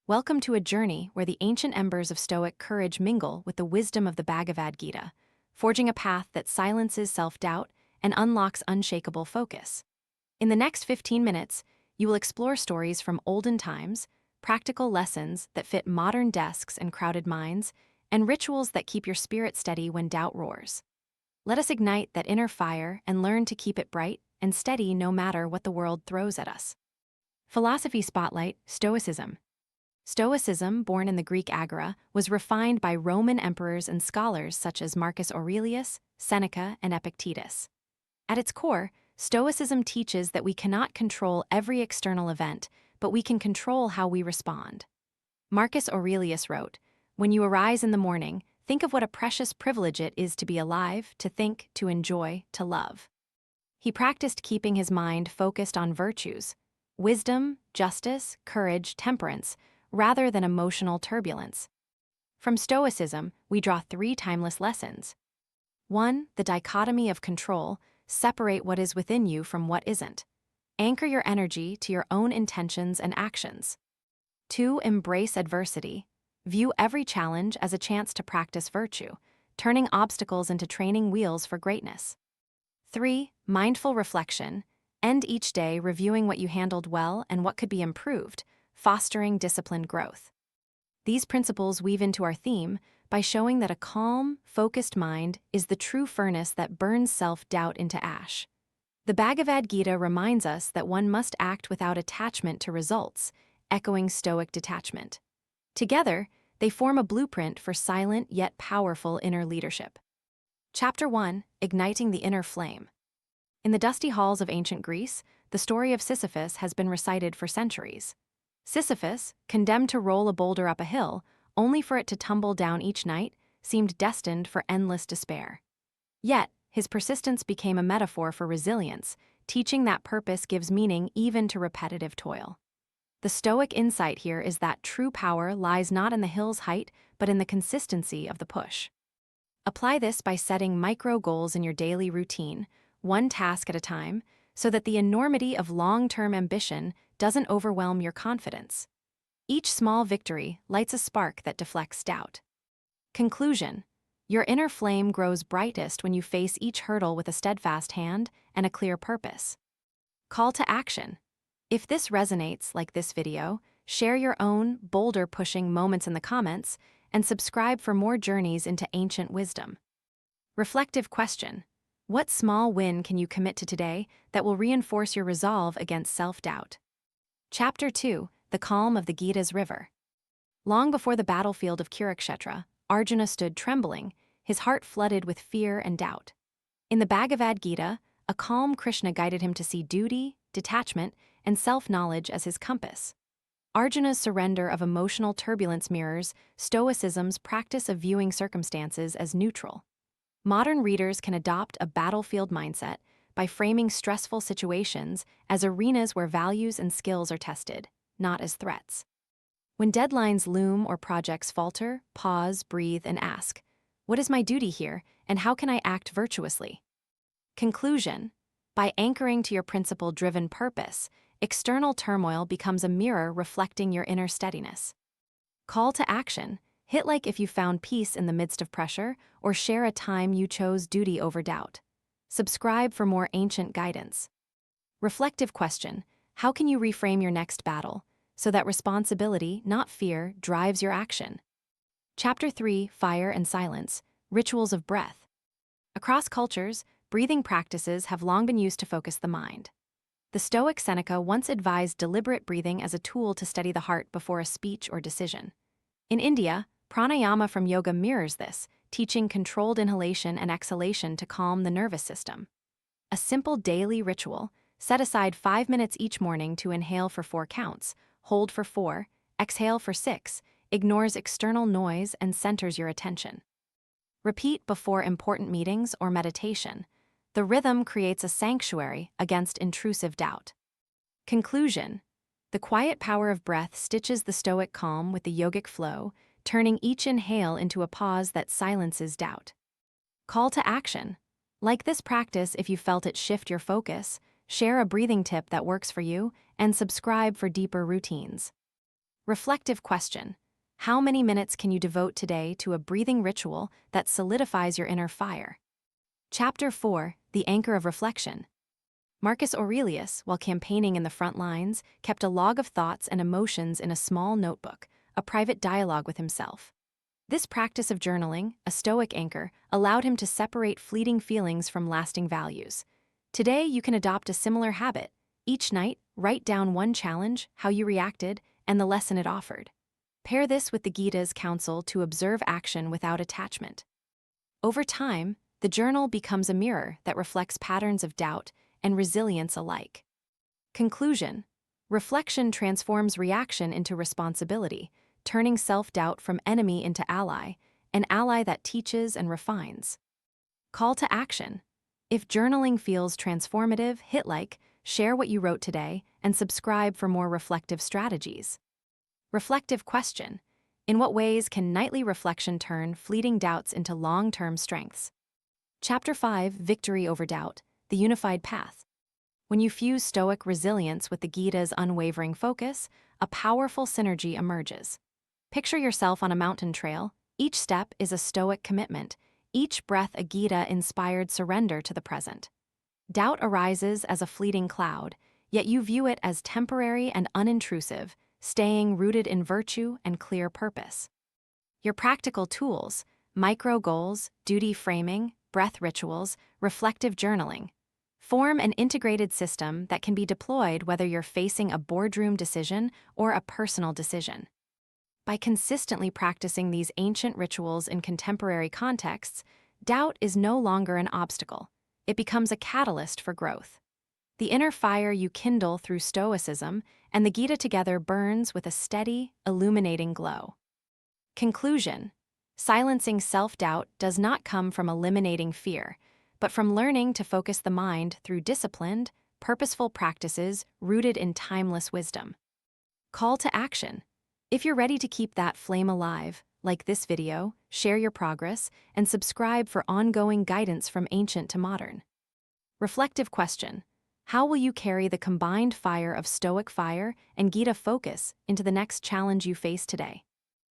Welcome to a journey where the ancient embers of Stoic courage mingle with the wisdom of the Bhagavad Gita, forging a path that silences self-doubt and unlocks unshakable focus. In the next 15 minutes, you will explore stories from olden times, practical lessons that fit modern desks and crowded minds, and rituals that keep your spirit steady when doubt roars. Let us ignite that inner fire and learn to keep it bright and steady no matter what the world throws at us. Philosophy Spotlight: Stoicism. Stoicism, born in the Greek Agora, was refined by Roman emperors and scholars such as Marcus Aurelius, Seneca, and Epictetus. At its core, Stoicism teaches that we cannot control every external event, but we can control how we respond. Marcus Aurelius wrote, "When you arise in the morning, think of what a precious privilege it is to be alive, to think, to enjoy, to love." He practiced keeping his mind focused on virtues: wisdom, justice, courage, temperance, rather than emotional turbulence. From Stoicism, we draw three timeless lessons. 1. The dichotomy of control: separate what is within you from what isn't. Anchor your energy to your own intentions and actions. 2. Embrace adversity: view every challenge as a chance to practice virtue, turning obstacles into training wheels for greatness. 3. Mindful reflection: end each day reviewing what you handled well and what could be improved, fostering disciplined growth. These principles weave into our theme by showing that a calm, focused mind is the true furnace that burns self-doubt into ash. The Bhagavad Gita reminds us that one must act without attachment to results, echoing Stoic detachment. Together, they form a blueprint for silent yet powerful inner leadership. Chapter 1: Igniting the Inner Flame. In the dusty halls of ancient Greece, the story of Sisyphus has been recited for centuries. Sisyphus, condemned to roll a boulder up a hill, only for it to tumble down each night, seemed destined for endless despair. Yet, his persistence became a metaphor for resilience, teaching that purpose gives meaning even to repetitive toil. The Stoic insight here is that true power lies not in the hill's height, but in the consistency of the push. Apply this by setting micro goals in your daily routine, one task at a time, so that the enormity of long-term ambition doesn't overwhelm your confidence. Each small victory lights a spark that deflects doubt. Conclusion: your inner flame grows brightest when you face each hurdle with a steadfast hand and a clear purpose. Call to action: if this resonates like this video, share your own boulder-pushing moments in the comments and subscribe for more journeys into ancient wisdom. Reflective question: what small win can you commit to today that will reinforce your resolve against self-doubt? Chapter 2: The Calm of the Gita's River. Long before the battlefield of Kurukshetra, Arjuna stood trembling, his heart flooded with fear and doubt. In the Bhagavad Gita, a calm Krishna guided him to see duty, detachment, and self-knowledge as his compass. Arjuna's surrender of emotional turbulence mirrors Stoicism's practice of viewing circumstances as neutral. Modern readers can adopt a battlefield mindset by framing stressful situations as arenas where values and skills are tested, not as threats. When deadlines loom or projects falter, pause, breathe, and ask, what is my duty here, and how can I act virtuously? Conclusion: by anchoring to your principle-driven purpose, external turmoil becomes a mirror reflecting your inner steadiness. Call to action: hit like if you found peace in the midst of pressure, or share a time you chose duty over doubt. Subscribe for more ancient guidance. Reflective question: how can you reframe your next battle so that responsibility, not fear, drives your action? Chapter 3: Fire and Silence, Rituals of Breath. Across cultures, breathing practices have long been used to focus the mind. The Stoic Seneca once advised deliberate breathing as a tool to steady the heart before a speech or decision. In India, pranayama from yoga mirrors this, teaching controlled inhalation and exhalation to calm the nervous system. A simple daily ritual: set aside 5 minutes each morning to inhale for 4 counts, hold for 4, exhale for 6, ignores external noise and centers your attention. Repeat before important meetings or meditation. The rhythm creates a sanctuary against intrusive doubt. Conclusion: the quiet power of breath stitches the Stoic calm with the yogic flow, turning each inhale into a pause that silences doubt. Call to action: like this practice if you felt it shift your focus, share a breathing tip that works for you, and subscribe for deeper routines. Reflective question. How many minutes can you devote today to a breathing ritual that solidifies your inner fire? Chapter 4, The Anchor of Reflection. Marcus Aurelius, while campaigning in the front lines, kept a log of thoughts and emotions in a small notebook, a private dialogue with himself. This practice of journaling, a Stoic anchor, allowed him to separate fleeting feelings from lasting values. Today, you can adopt a similar habit. Each night, write down one challenge, how you reacted, and the lesson it offered. Pair this with the Gita's counsel to observe action without attachment. Over time, the journal becomes a mirror that reflects patterns of doubt and resilience alike. Conclusion. Reflection transforms reaction into responsibility, turning self-doubt from enemy into ally, an ally that teaches and refines. Call to action. If journaling feels transformative, hit like, share what you wrote today, and subscribe for more reflective strategies. Reflective question. In what ways can nightly reflection turn fleeting doubts into long-term strengths? Chapter 5, Victory over Doubt, the Unified Path. When you fuse Stoic resilience with the Gita's unwavering focus, a powerful synergy emerges. Picture yourself on a mountain trail. Each step is a Stoic commitment, each breath a Gita-inspired surrender to the present. Doubt arises as a fleeting cloud, yet you view it as temporary and unintrusive, staying rooted in virtue and clear purpose. Your practical tools, micro goals, duty framing, breath rituals, reflective journaling, form an integrated system that can be deployed whether you're facing a boardroom decision or a personal decision. By consistently practicing these ancient rituals in contemporary contexts, doubt is no longer an obstacle. It becomes a catalyst for growth. The inner fire you kindle through Stoicism and the Gita together burns with a steady, illuminating glow. Conclusion. Silencing self-doubt does not come from eliminating fear, but from learning to focus the mind through disciplined, purposeful practices rooted in timeless wisdom. Call to action. If you're ready to keep that flame alive, like this video, share your progress, and subscribe for ongoing guidance from ancient to modern. Reflective question. How will you carry the combined fire of Stoic fire and Gita focus into the next challenge you face today?